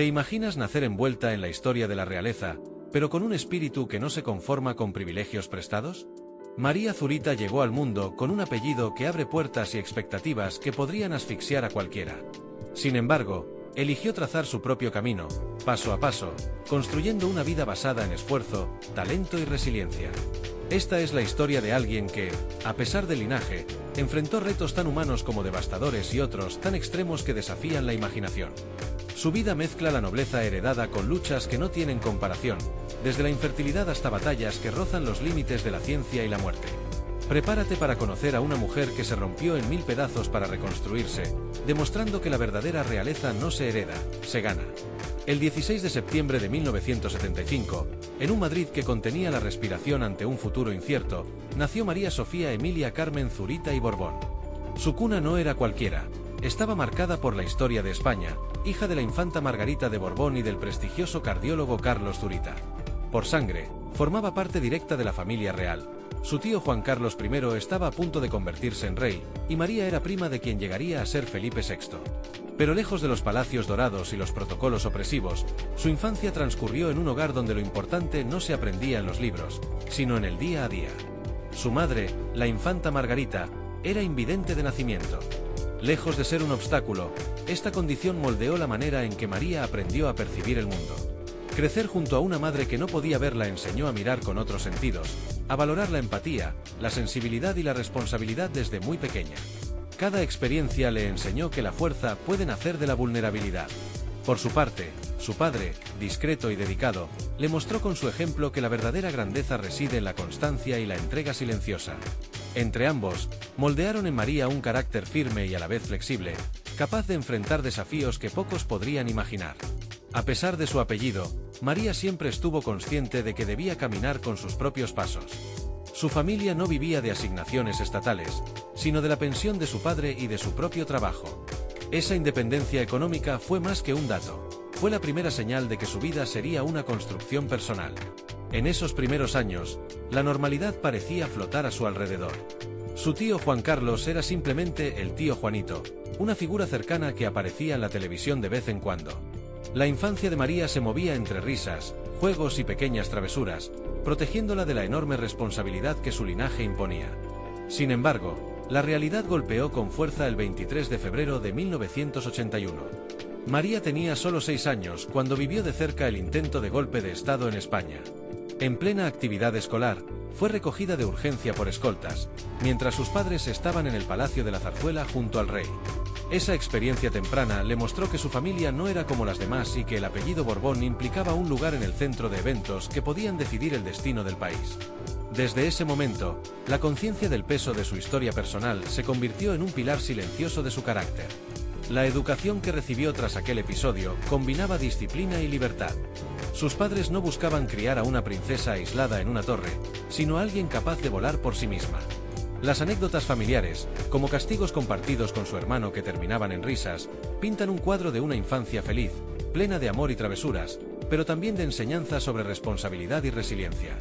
¿Te imaginas nacer envuelta en la historia de la realeza, pero con un espíritu que no se conforma con privilegios prestados? María Zurita llegó al mundo con un apellido que abre puertas y expectativas que podrían asfixiar a cualquiera. Sin embargo, eligió trazar su propio camino, paso a paso, construyendo una vida basada en esfuerzo, talento y resiliencia. Esta es la historia de alguien que, a pesar del linaje, enfrentó retos tan humanos como devastadores y otros tan extremos que desafían la imaginación. Su vida mezcla la nobleza heredada con luchas que no tienen comparación, desde la infertilidad hasta batallas que rozan los límites de la ciencia y la muerte. Prepárate para conocer a una mujer que se rompió en 1000 pedazos para reconstruirse, demostrando que la verdadera realeza no se hereda, se gana. El 16 de septiembre de 1975, en un Madrid que contenía la respiración ante un futuro incierto, nació María Sofía Emilia Carmen Zurita y Borbón. Su cuna no era cualquiera, estaba marcada por la historia de España, hija de la infanta Margarita de Borbón y del prestigioso cardiólogo Carlos Zurita. Por sangre, formaba parte directa de la familia real. Su tío Juan Carlos I estaba a punto de convertirse en rey, y María era prima de quien llegaría a ser Felipe VI. Pero lejos de los palacios dorados y los protocolos opresivos, su infancia transcurrió en un hogar donde lo importante no se aprendía en los libros, sino en el día a día. Su madre, la infanta Margarita, era invidente de nacimiento. Lejos de ser un obstáculo, esta condición moldeó la manera en que María aprendió a percibir el mundo. Crecer junto a una madre que no podía verla enseñó a mirar con otros sentidos, a valorar la empatía, la sensibilidad y la responsabilidad desde muy pequeña. Cada experiencia le enseñó que la fuerza puede nacer de la vulnerabilidad. Por su parte, su padre, discreto y dedicado, le mostró con su ejemplo que la verdadera grandeza reside en la constancia y la entrega silenciosa. Entre ambos, moldearon en María un carácter firme y a la vez flexible, capaz de enfrentar desafíos que pocos podrían imaginar. A pesar de su apellido, María siempre estuvo consciente de que debía caminar con sus propios pasos. Su familia no vivía de asignaciones estatales, sino de la pensión de su padre y de su propio trabajo. Esa independencia económica fue más que un dato, fue la primera señal de que su vida sería una construcción personal. En esos primeros años, la normalidad parecía flotar a su alrededor. Su tío Juan Carlos era simplemente el tío Juanito, una figura cercana que aparecía en la televisión de vez en cuando. La infancia de María se movía entre risas, juegos y pequeñas travesuras, protegiéndola de la enorme responsabilidad que su linaje imponía. Sin embargo, la realidad golpeó con fuerza el 23 de febrero de 1981. María tenía solo 6 años cuando vivió de cerca el intento de golpe de Estado en España. En plena actividad escolar, fue recogida de urgencia por escoltas, mientras sus padres estaban en el Palacio de la Zarzuela junto al rey. Esa experiencia temprana le mostró que su familia no era como las demás y que el apellido Borbón implicaba un lugar en el centro de eventos que podían decidir el destino del país. Desde ese momento, la conciencia del peso de su historia personal se convirtió en un pilar silencioso de su carácter. La educación que recibió tras aquel episodio combinaba disciplina y libertad. Sus padres no buscaban criar a una princesa aislada en una torre, sino a alguien capaz de volar por sí misma. Las anécdotas familiares, como castigos compartidos con su hermano que terminaban en risas, pintan un cuadro de una infancia feliz, plena de amor y travesuras, pero también de enseñanza sobre responsabilidad y resiliencia.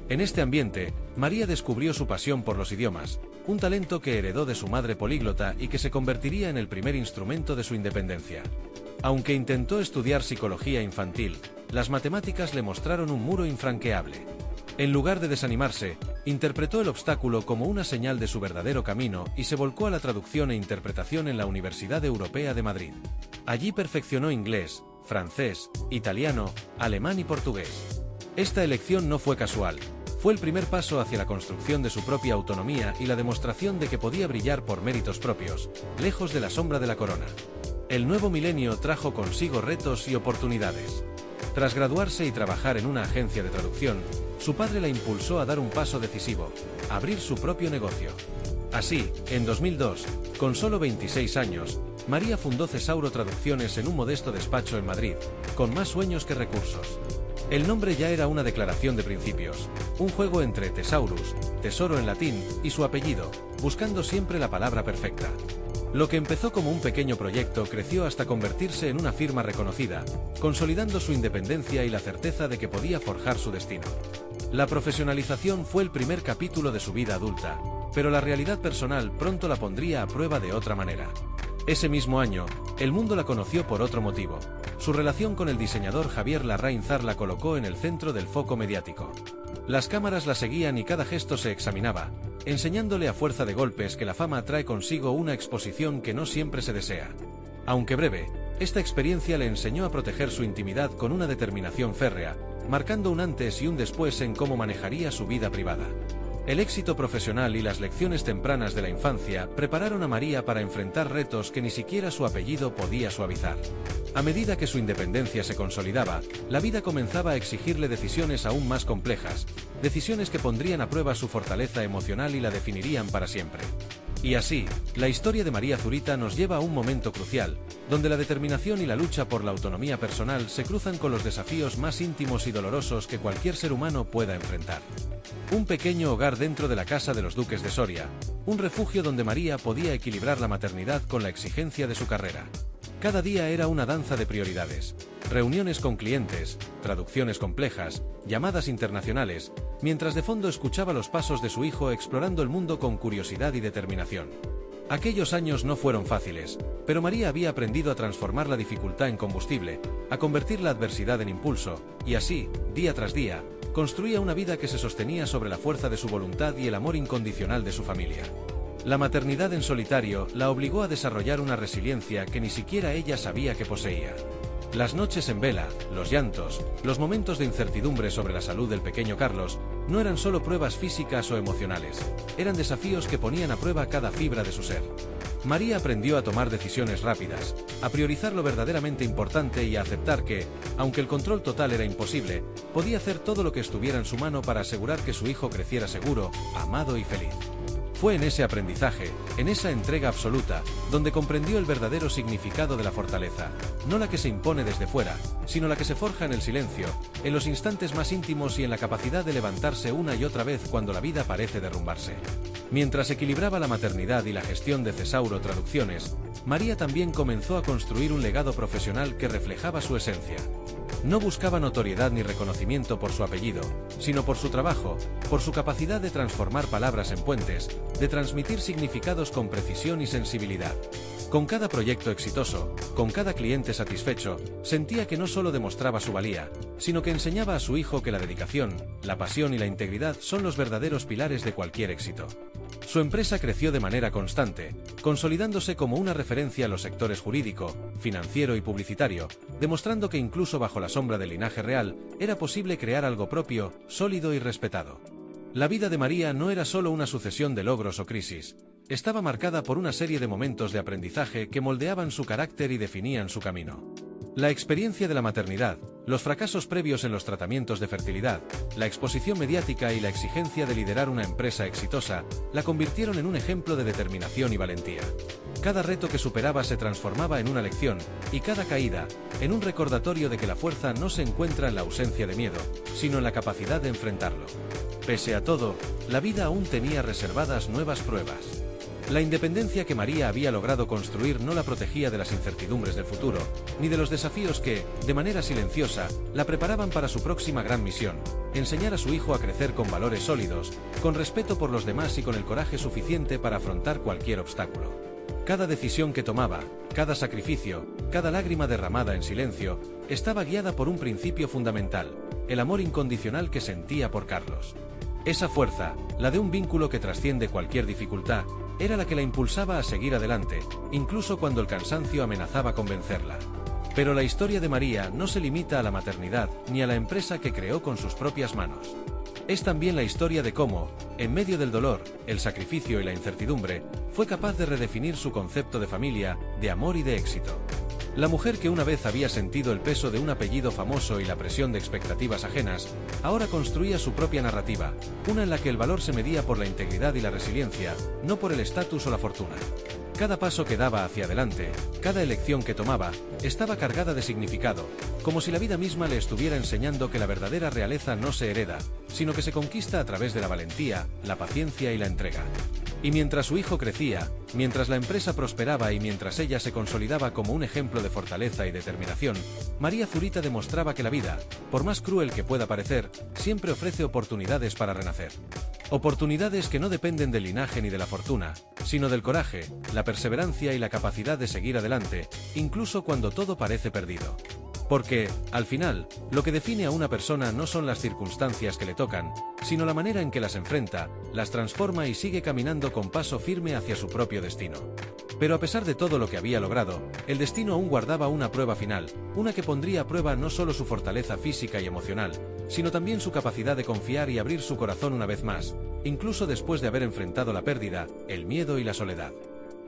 En este ambiente, María descubrió su pasión por los idiomas, un talento que heredó de su madre políglota y que se convertiría en el primer instrumento de su independencia. Aunque intentó estudiar psicología infantil, las matemáticas le mostraron un muro infranqueable. En lugar de desanimarse, interpretó el obstáculo como una señal de su verdadero camino y se volcó a la traducción e interpretación en la Universidad Europea de Madrid. Allí perfeccionó inglés, francés, italiano, alemán y portugués. Esta elección no fue casual, fue el primer paso hacia la construcción de su propia autonomía y la demostración de que podía brillar por méritos propios, lejos de la sombra de la corona. El nuevo milenio trajo consigo retos y oportunidades. Tras graduarse y trabajar en una agencia de traducción, su padre la impulsó a dar un paso decisivo, abrir su propio negocio. Así, en 2002, con solo 26 años, María fundó Thesauro Traducciones en un modesto despacho en Madrid, con más sueños que recursos. El nombre ya era una declaración de principios, un juego entre thesaurus, tesoro en latín, y su apellido, buscando siempre la palabra perfecta. Lo que empezó como un pequeño proyecto creció hasta convertirse en una firma reconocida, consolidando su independencia y la certeza de que podía forjar su destino. La profesionalización fue el primer capítulo de su vida adulta, pero la realidad personal pronto la pondría a prueba de otra manera. Ese mismo año, el mundo la conoció por otro motivo. su relación con el diseñador Javier Larraín-Zar la colocó en el centro del foco mediático. Las cámaras la seguían y cada gesto se examinaba, enseñándole a fuerza de golpes que la fama trae consigo una exposición que no siempre se desea. Aunque breve, esta experiencia le enseñó a proteger su intimidad con una determinación férrea, marcando un antes y un después en cómo manejaría su vida privada. El éxito profesional y las lecciones tempranas de la infancia prepararon a María para enfrentar retos que ni siquiera su apellido podía suavizar. A medida que su independencia se consolidaba, la vida comenzaba a exigirle decisiones aún más complejas, decisiones que pondrían a prueba su fortaleza emocional y la definirían para siempre. Y así, la historia de María Zurita nos lleva a un momento crucial, donde la determinación y la lucha por la autonomía personal se cruzan con los desafíos más íntimos y dolorosos que cualquier ser humano pueda enfrentar. Un pequeño hogar dentro de la casa de los duques de Soria, un refugio donde María podía equilibrar la maternidad con la exigencia de su carrera. Cada día era una danza de prioridades, reuniones con clientes, traducciones complejas, llamadas internacionales, mientras de fondo escuchaba los pasos de su hijo explorando el mundo con curiosidad y determinación. Aquellos años no fueron fáciles, pero María había aprendido a transformar la dificultad en combustible, a convertir la adversidad en impulso, y así, día tras día, construía una vida que se sostenía sobre la fuerza de su voluntad y el amor incondicional de su familia. La maternidad en solitario la obligó a desarrollar una resiliencia que ni siquiera ella sabía que poseía. Las noches en vela, los llantos, los momentos de incertidumbre sobre la salud del pequeño Carlos, no eran solo pruebas físicas o emocionales, eran desafíos que ponían a prueba cada fibra de su ser. María aprendió a tomar decisiones rápidas, a priorizar lo verdaderamente importante y a aceptar que, aunque el control total era imposible, podía hacer todo lo que estuviera en su mano para asegurar que su hijo creciera seguro, amado y feliz. Fue en ese aprendizaje, en esa entrega absoluta, donde comprendió el verdadero significado de la fortaleza, no la que se impone desde fuera, sino la que se forja en el silencio, en los instantes más íntimos y en la capacidad de levantarse una y otra vez cuando la vida parece derrumbarse. Mientras equilibraba la maternidad y la gestión de Cesauro Traducciones, María también comenzó a construir un legado profesional que reflejaba su esencia. No buscaba notoriedad ni reconocimiento por su apellido, sino por su trabajo, por su capacidad de transformar palabras en puentes, de transmitir significados con precisión y sensibilidad. Con cada proyecto exitoso, con cada cliente satisfecho, sentía que no solo demostraba su valía, sino que enseñaba a su hijo que la dedicación, la pasión y la integridad son los verdaderos pilares de cualquier éxito. Su empresa creció de manera constante, consolidándose como una referencia en los sectores jurídico, financiero y publicitario, demostrando que incluso bajo la sombra del linaje real, era posible crear algo propio, sólido y respetado. La vida de María no era solo una sucesión de logros o crisis, estaba marcada por una serie de momentos de aprendizaje que moldeaban su carácter y definían su camino. La experiencia de la maternidad, los fracasos previos en los tratamientos de fertilidad, la exposición mediática y la exigencia de liderar una empresa exitosa, la convirtieron en un ejemplo de determinación y valentía. Cada reto que superaba se transformaba en una lección, y cada caída, en un recordatorio de que la fuerza no se encuentra en la ausencia de miedo, sino en la capacidad de enfrentarlo. Pese a todo, la vida aún tenía reservadas nuevas pruebas. La independencia que María había logrado construir no la protegía de las incertidumbres del futuro, ni de los desafíos que, de manera silenciosa, la preparaban para su próxima gran misión: enseñar a su hijo a crecer con valores sólidos, con respeto por los demás y con el coraje suficiente para afrontar cualquier obstáculo. Cada decisión que tomaba, cada sacrificio, cada lágrima derramada en silencio, estaba guiada por un principio fundamental: el amor incondicional que sentía por Carlos. Esa fuerza, la de un vínculo que trasciende cualquier dificultad, era la que la impulsaba a seguir adelante, incluso cuando el cansancio amenazaba con vencerla. Pero la historia de María no se limita a la maternidad ni a la empresa que creó con sus propias manos. Es también la historia de cómo, en medio del dolor, el sacrificio y la incertidumbre, fue capaz de redefinir su concepto de familia, de amor y de éxito. La mujer que una vez había sentido el peso de un apellido famoso y la presión de expectativas ajenas, ahora construía su propia narrativa, una en la que el valor se medía por la integridad y la resiliencia, no por el estatus o la fortuna. Cada paso que daba hacia adelante, cada elección que tomaba, estaba cargada de significado, como si la vida misma le estuviera enseñando que la verdadera realeza no se hereda, sino que se conquista a través de la valentía, la paciencia y la entrega. Y mientras su hijo crecía, mientras la empresa prosperaba y mientras ella se consolidaba como un ejemplo de fortaleza y determinación, María Zurita demostraba que la vida, por más cruel que pueda parecer, siempre ofrece oportunidades para renacer. Oportunidades que no dependen del linaje ni de la fortuna, sino del coraje, la perseverancia y la capacidad de seguir adelante, incluso cuando todo parece perdido. Porque, al final, lo que define a una persona no son las circunstancias que le tocan, sino la manera en que las enfrenta, las transforma y sigue caminando con paso firme hacia su propio destino. Pero a pesar de todo lo que había logrado, el destino aún guardaba una prueba final, una que pondría a prueba no solo su fortaleza física y emocional, sino también su capacidad de confiar y abrir su corazón una vez más, incluso después de haber enfrentado la pérdida, el miedo y la soledad.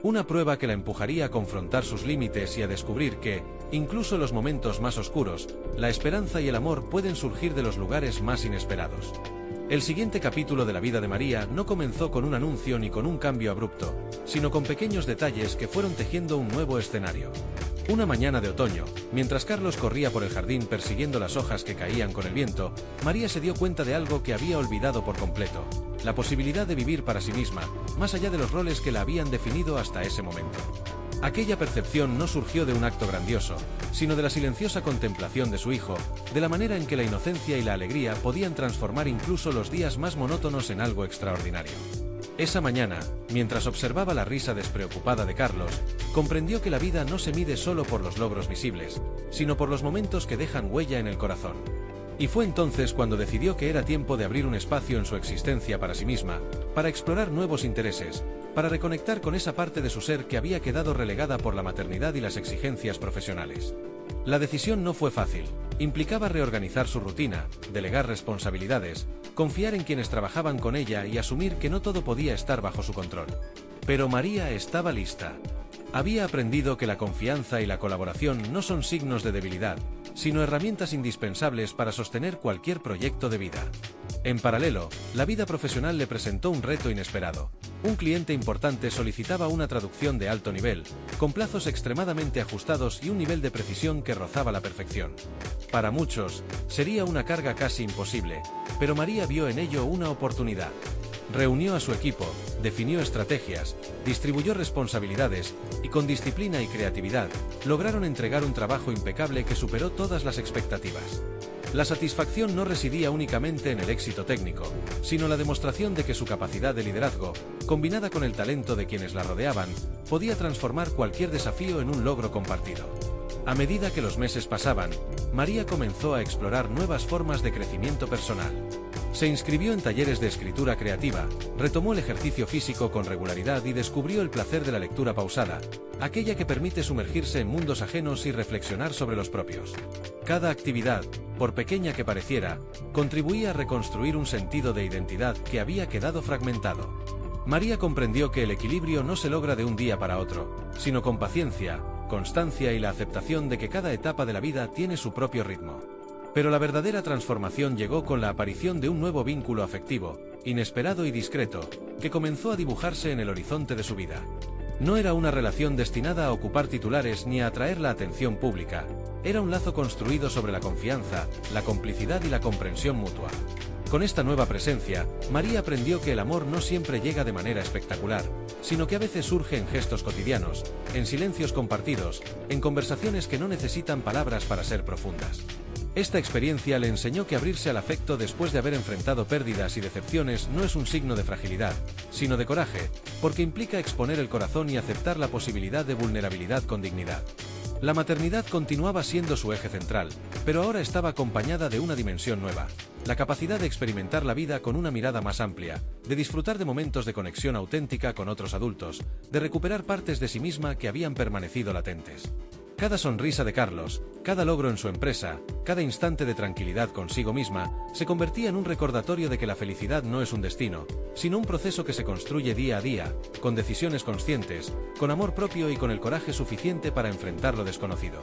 Una prueba que la empujaría a confrontar sus límites y a descubrir que, incluso en los momentos más oscuros, la esperanza y el amor pueden surgir de los lugares más inesperados. El siguiente capítulo de la vida de María no comenzó con un anuncio ni con un cambio abrupto, sino con pequeños detalles que fueron tejiendo un nuevo escenario. Una mañana de otoño, mientras Carlos corría por el jardín persiguiendo las hojas que caían con el viento, María se dio cuenta de algo que había olvidado por completo: la posibilidad de vivir para sí misma, más allá de los roles que la habían definido hasta ese momento. Aquella percepción no surgió de un acto grandioso, sino de la silenciosa contemplación de su hijo, de la manera en que la inocencia y la alegría podían transformar incluso los días más monótonos en algo extraordinario. Esa mañana, mientras observaba la risa despreocupada de Carlos, comprendió que la vida no se mide solo por los logros visibles, sino por los momentos que dejan huella en el corazón. Y fue entonces cuando decidió que era tiempo de abrir un espacio en su existencia para sí misma, para explorar nuevos intereses, para reconectar con esa parte de su ser que había quedado relegada por la maternidad y las exigencias profesionales. La decisión no fue fácil. Implicaba reorganizar su rutina, delegar responsabilidades, confiar en quienes trabajaban con ella y asumir que no todo podía estar bajo su control. Pero María estaba lista. Había aprendido que la confianza y la colaboración no son signos de debilidad, sino herramientas indispensables para sostener cualquier proyecto de vida. En paralelo, la vida profesional le presentó un reto inesperado. Un cliente importante solicitaba una traducción de alto nivel, con plazos extremadamente ajustados y un nivel de precisión que rozaba la perfección. Para muchos, sería una carga casi imposible, pero María vio en ello una oportunidad. Reunió a su equipo, definió estrategias, distribuyó responsabilidades, y con disciplina y creatividad, lograron entregar un trabajo impecable que superó todas las expectativas. La satisfacción no residía únicamente en el éxito técnico, sino la demostración de que su capacidad de liderazgo, combinada con el talento de quienes la rodeaban, podía transformar cualquier desafío en un logro compartido. A medida que los meses pasaban, María comenzó a explorar nuevas formas de crecimiento personal. Se inscribió en talleres de escritura creativa, retomó el ejercicio físico con regularidad y descubrió el placer de la lectura pausada, aquella que permite sumergirse en mundos ajenos y reflexionar sobre los propios. Cada actividad, por pequeña que pareciera, contribuía a reconstruir un sentido de identidad que había quedado fragmentado. María comprendió que el equilibrio no se logra de un día para otro, sino con paciencia, constancia y la aceptación de que cada etapa de la vida tiene su propio ritmo. Pero la verdadera transformación llegó con la aparición de un nuevo vínculo afectivo, inesperado y discreto, que comenzó a dibujarse en el horizonte de su vida. No era una relación destinada a ocupar titulares ni a atraer la atención pública, era un lazo construido sobre la confianza, la complicidad y la comprensión mutua. Con esta nueva presencia, María aprendió que el amor no siempre llega de manera espectacular, sino que a veces surge en gestos cotidianos, en silencios compartidos, en conversaciones que no necesitan palabras para ser profundas. Esta experiencia le enseñó que abrirse al afecto después de haber enfrentado pérdidas y decepciones no es un signo de fragilidad, sino de coraje, porque implica exponer el corazón y aceptar la posibilidad de vulnerabilidad con dignidad. La maternidad continuaba siendo su eje central, pero ahora estaba acompañada de una dimensión nueva: la capacidad de experimentar la vida con una mirada más amplia, de disfrutar de momentos de conexión auténtica con otros adultos, de recuperar partes de sí misma que habían permanecido latentes. Cada sonrisa de Carlos, cada logro en su empresa, cada instante de tranquilidad consigo misma, se convertía en un recordatorio de que la felicidad no es un destino, sino un proceso que se construye día a día, con decisiones conscientes, con amor propio y con el coraje suficiente para enfrentar lo desconocido.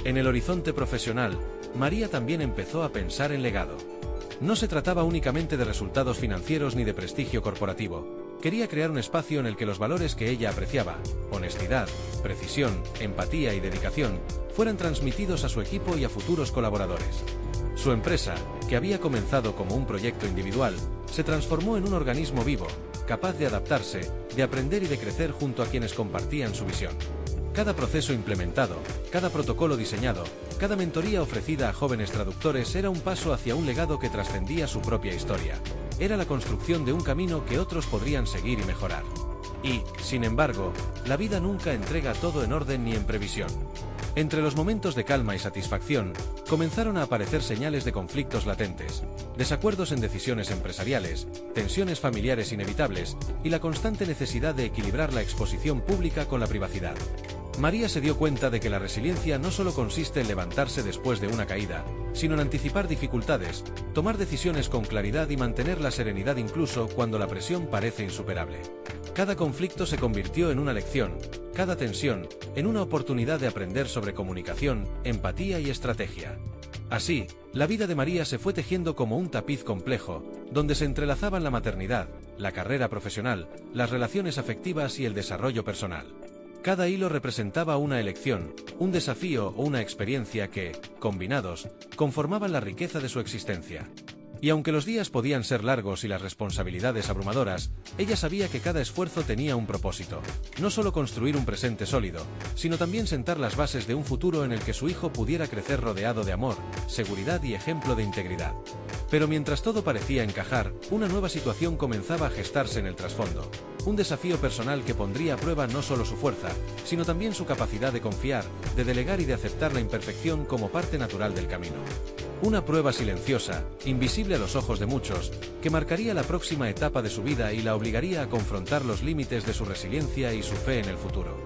En el horizonte profesional, María también empezó a pensar en legado. No se trataba únicamente de resultados financieros ni de prestigio corporativo. Quería crear un espacio en el que los valores que ella apreciaba, honestidad, precisión, empatía y dedicación, fueran transmitidos a su equipo y a futuros colaboradores. Su empresa, que había comenzado como un proyecto individual, se transformó en un organismo vivo, capaz de adaptarse, de aprender y de crecer junto a quienes compartían su visión. Cada proceso implementado, cada protocolo diseñado, cada mentoría ofrecida a jóvenes traductores era un paso hacia un legado que trascendía su propia historia. Era la construcción de un camino que otros podrían seguir y mejorar. Y, sin embargo, la vida nunca entrega todo en orden ni en previsión. Entre los momentos de calma y satisfacción, comenzaron a aparecer señales de conflictos latentes, desacuerdos en decisiones empresariales, tensiones familiares inevitables y la constante necesidad de equilibrar la exposición pública con la privacidad. María se dio cuenta de que la resiliencia no solo consiste en levantarse después de una caída, sino en anticipar dificultades, tomar decisiones con claridad y mantener la serenidad incluso cuando la presión parece insuperable. Cada conflicto se convirtió en una lección, cada tensión, en una oportunidad de aprender sobre comunicación, empatía y estrategia. Así, la vida de María se fue tejiendo como un tapiz complejo, donde se entrelazaban la maternidad, la carrera profesional, las relaciones afectivas y el desarrollo personal. Cada hilo representaba una elección, un desafío o una experiencia que, combinados, conformaban la riqueza de su existencia. Y aunque los días podían ser largos y las responsabilidades abrumadoras, ella sabía que cada esfuerzo tenía un propósito, no solo construir un presente sólido, sino también sentar las bases de un futuro en el que su hijo pudiera crecer rodeado de amor, seguridad y ejemplo de integridad. Pero mientras todo parecía encajar, una nueva situación comenzaba a gestarse en el trasfondo. Un desafío personal que pondría a prueba no solo su fuerza, sino también su capacidad de confiar, de delegar y de aceptar la imperfección como parte natural del camino. Una prueba silenciosa, invisible a los ojos de muchos, que marcaría la próxima etapa de su vida y la obligaría a confrontar los límites de su resiliencia y su fe en el futuro.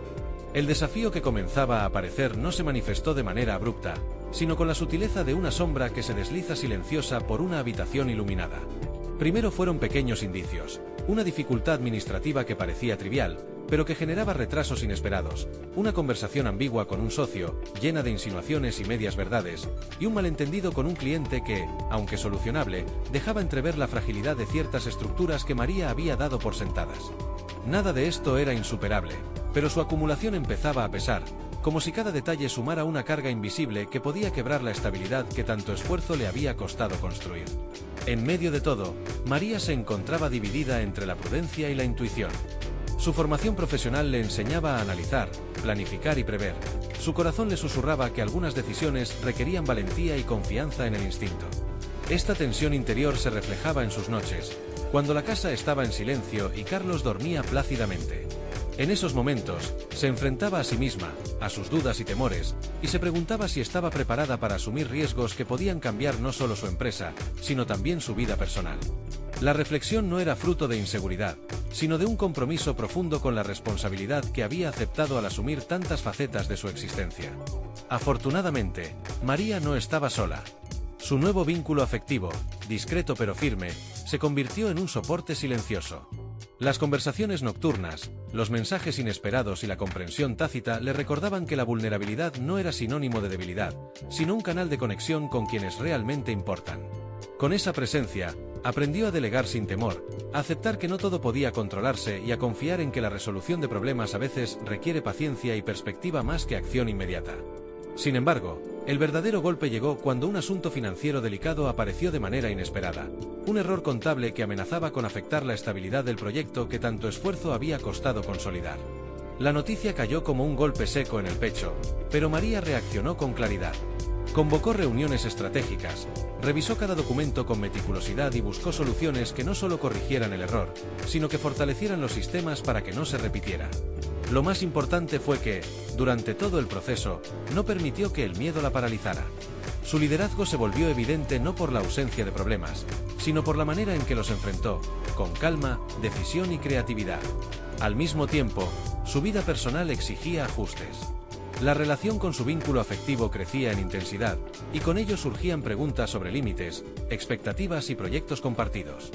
El desafío que comenzaba a aparecer no se manifestó de manera abrupta, sino con la sutileza de una sombra que se desliza silenciosa por una habitación iluminada. Primero fueron pequeños indicios, una dificultad administrativa que parecía trivial, pero que generaba retrasos inesperados, una conversación ambigua con un socio, llena de insinuaciones y medias verdades, y un malentendido con un cliente que, aunque solucionable, dejaba entrever la fragilidad de ciertas estructuras que María había dado por sentadas. Nada de esto era insuperable, pero su acumulación empezaba a pesar, como si cada detalle sumara una carga invisible que podía quebrar la estabilidad que tanto esfuerzo le había costado construir. En medio de todo, María se encontraba dividida entre la prudencia y la intuición. Su formación profesional le enseñaba a analizar, planificar y prever. Su corazón le susurraba que algunas decisiones requerían valentía y confianza en el instinto. Esta tensión interior se reflejaba en sus noches, cuando la casa estaba en silencio y Carlos dormía plácidamente. En esos momentos, se enfrentaba a sí misma, a sus dudas y temores, y se preguntaba si estaba preparada para asumir riesgos que podían cambiar no solo su empresa, sino también su vida personal. La reflexión no era fruto de inseguridad, sino de un compromiso profundo con la responsabilidad que había aceptado al asumir tantas facetas de su existencia. Afortunadamente, María no estaba sola. Su nuevo vínculo afectivo, discreto pero firme, se convirtió en un soporte silencioso. Las conversaciones nocturnas, los mensajes inesperados y la comprensión tácita le recordaban que la vulnerabilidad no era sinónimo de debilidad, sino un canal de conexión con quienes realmente importan. Con esa presencia, aprendió a delegar sin temor, a aceptar que no todo podía controlarse y a confiar en que la resolución de problemas a veces requiere paciencia y perspectiva más que acción inmediata. Sin embargo, el verdadero golpe llegó cuando un asunto financiero delicado apareció de manera inesperada, un error contable que amenazaba con afectar la estabilidad del proyecto que tanto esfuerzo había costado consolidar. La noticia cayó como un golpe seco en el pecho, pero María reaccionó con claridad. Convocó reuniones estratégicas, revisó cada documento con meticulosidad y buscó soluciones que no solo corrigieran el error, sino que fortalecieran los sistemas para que no se repitiera. Lo más importante fue que, durante todo el proceso, no permitió que el miedo la paralizara. Su liderazgo se volvió evidente no por la ausencia de problemas, sino por la manera en que los enfrentó, con calma, decisión y creatividad. Al mismo tiempo, su vida personal exigía ajustes. La relación con su vínculo afectivo crecía en intensidad, y con ello surgían preguntas sobre límites, expectativas y proyectos compartidos.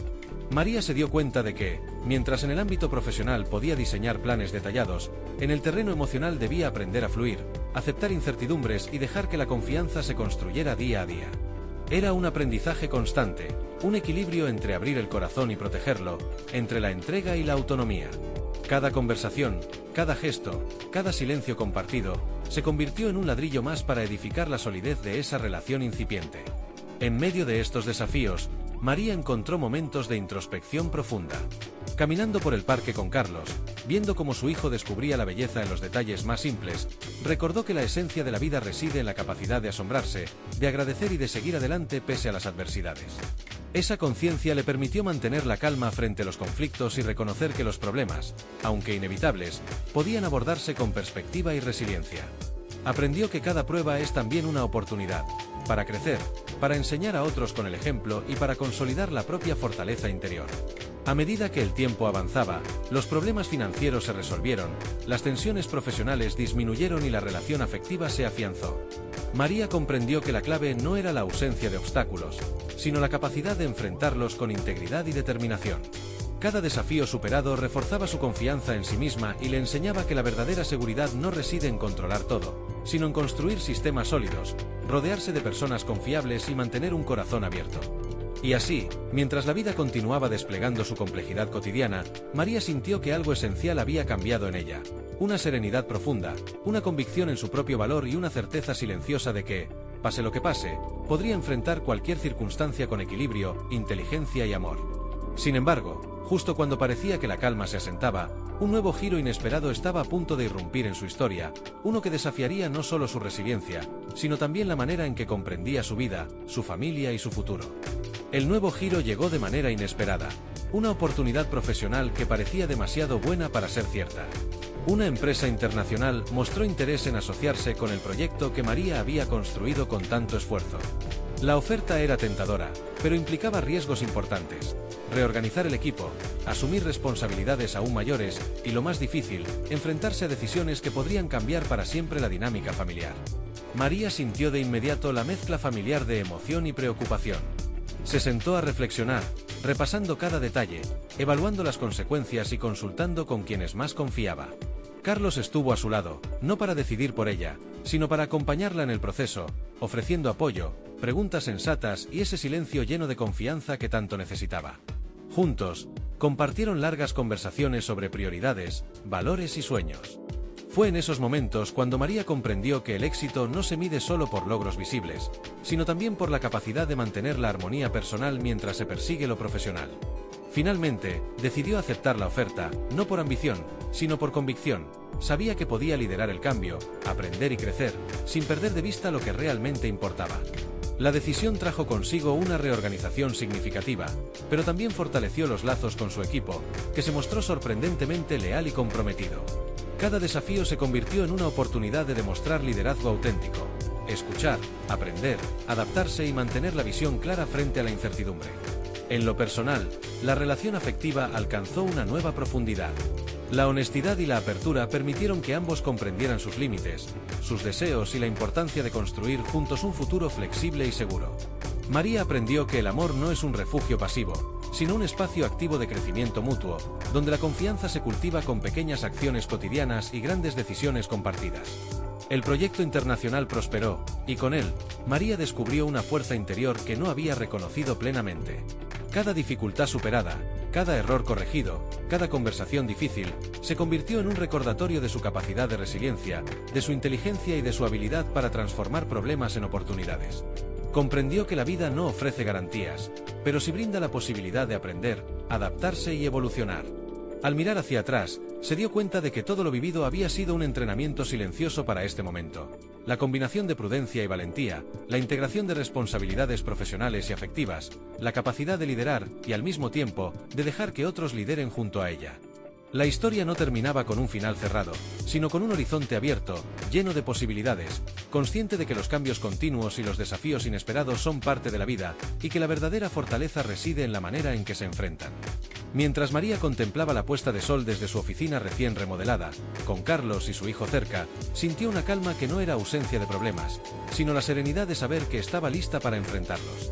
María se dio cuenta de que, mientras en el ámbito profesional podía diseñar planes detallados, en el terreno emocional debía aprender a fluir, aceptar incertidumbres y dejar que la confianza se construyera día a día. Era un aprendizaje constante, un equilibrio entre abrir el corazón y protegerlo, entre la entrega y la autonomía. Cada conversación, cada gesto, cada silencio compartido, se convirtió en un ladrillo más para edificar la solidez de esa relación incipiente. En medio de estos desafíos, María encontró momentos de introspección profunda. Caminando por el parque con Carlos, viendo cómo su hijo descubría la belleza en los detalles más simples, recordó que la esencia de la vida reside en la capacidad de asombrarse, de agradecer y de seguir adelante pese a las adversidades. Esa conciencia le permitió mantener la calma frente a los conflictos y reconocer que los problemas, aunque inevitables, podían abordarse con perspectiva y resiliencia. Aprendió que cada prueba es también una oportunidad para crecer, para enseñar a otros con el ejemplo y para consolidar la propia fortaleza interior. A medida que el tiempo avanzaba, los problemas financieros se resolvieron, las tensiones profesionales disminuyeron y la relación afectiva se afianzó. María comprendió que la clave no era la ausencia de obstáculos, sino la capacidad de enfrentarlos con integridad y determinación. Cada desafío superado reforzaba su confianza en sí misma y le enseñaba que la verdadera seguridad no reside en controlar todo, sino en construir sistemas sólidos, rodearse de personas confiables y mantener un corazón abierto. Y así, mientras la vida continuaba desplegando su complejidad cotidiana, María sintió que algo esencial había cambiado en ella. Una serenidad profunda, una convicción en su propio valor y una certeza silenciosa de que, pase lo que pase, podría enfrentar cualquier circunstancia con equilibrio, inteligencia y amor. Sin embargo, justo cuando parecía que la calma se asentaba, un nuevo giro inesperado estaba a punto de irrumpir en su historia, uno que desafiaría no solo su resiliencia, sino también la manera en que comprendía su vida, su familia y su futuro. El nuevo giro llegó de manera inesperada, una oportunidad profesional que parecía demasiado buena para ser cierta. Una empresa internacional mostró interés en asociarse con el proyecto que María había construido con tanto esfuerzo. La oferta era tentadora, pero implicaba riesgos importantes: reorganizar el equipo, asumir responsabilidades aún mayores y, lo más difícil, enfrentarse a decisiones que podrían cambiar para siempre la dinámica familiar. María sintió de inmediato la mezcla familiar de emoción y preocupación. Se sentó a reflexionar, repasando cada detalle, evaluando las consecuencias y consultando con quienes más confiaba. Carlos estuvo a su lado, no para decidir por ella, sino para acompañarla en el proceso, ofreciendo apoyo, preguntas sensatas y ese silencio lleno de confianza que tanto necesitaba. Juntos, compartieron largas conversaciones sobre prioridades, valores y sueños. Fue en esos momentos cuando María comprendió que el éxito no se mide solo por logros visibles, sino también por la capacidad de mantener la armonía personal mientras se persigue lo profesional. Finalmente, decidió aceptar la oferta, no por ambición, sino por convicción. Sabía que podía liderar el cambio, aprender y crecer, sin perder de vista lo que realmente importaba. La decisión trajo consigo una reorganización significativa, pero también fortaleció los lazos con su equipo, que se mostró sorprendentemente leal y comprometido. Cada desafío se convirtió en una oportunidad de demostrar liderazgo auténtico: escuchar, aprender, adaptarse y mantener la visión clara frente a la incertidumbre. En lo personal, la relación afectiva alcanzó una nueva profundidad. La honestidad y la apertura permitieron que ambos comprendieran sus límites, sus deseos y la importancia de construir juntos un futuro flexible y seguro. María aprendió que el amor no es un refugio pasivo, sino un espacio activo de crecimiento mutuo, donde la confianza se cultiva con pequeñas acciones cotidianas y grandes decisiones compartidas. El proyecto internacional prosperó, y con él, María descubrió una fuerza interior que no había reconocido plenamente. Cada dificultad superada, cada error corregido, cada conversación difícil, se convirtió en un recordatorio de su capacidad de resiliencia, de su inteligencia y de su habilidad para transformar problemas en oportunidades. Comprendió que la vida no ofrece garantías, pero sí brinda la posibilidad de aprender, adaptarse y evolucionar. Al mirar hacia atrás, se dio cuenta de que todo lo vivido había sido un entrenamiento silencioso para este momento. La combinación de prudencia y valentía, la integración de responsabilidades profesionales y afectivas, la capacidad de liderar y, al mismo tiempo, de dejar que otros lideren junto a ella. La historia no terminaba con un final cerrado, sino con un horizonte abierto, lleno de posibilidades, consciente de que los cambios continuos y los desafíos inesperados son parte de la vida, y que la verdadera fortaleza reside en la manera en que se enfrentan. Mientras María contemplaba la puesta de sol desde su oficina recién remodelada, con Carlos y su hijo cerca, sintió una calma que no era ausencia de problemas, sino la serenidad de saber que estaba lista para enfrentarlos.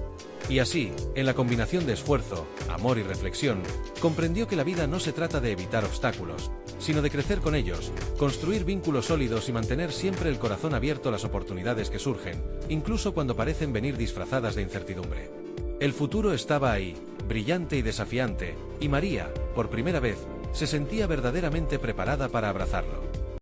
Y así, en la combinación de esfuerzo, amor y reflexión, comprendió que la vida no se trata de evitar obstáculos, sino de crecer con ellos, construir vínculos sólidos y mantener siempre el corazón abierto a las oportunidades que surgen, incluso cuando parecen venir disfrazadas de incertidumbre. El futuro estaba ahí, brillante y desafiante, y María, por primera vez, se sentía verdaderamente preparada para abrazarlo.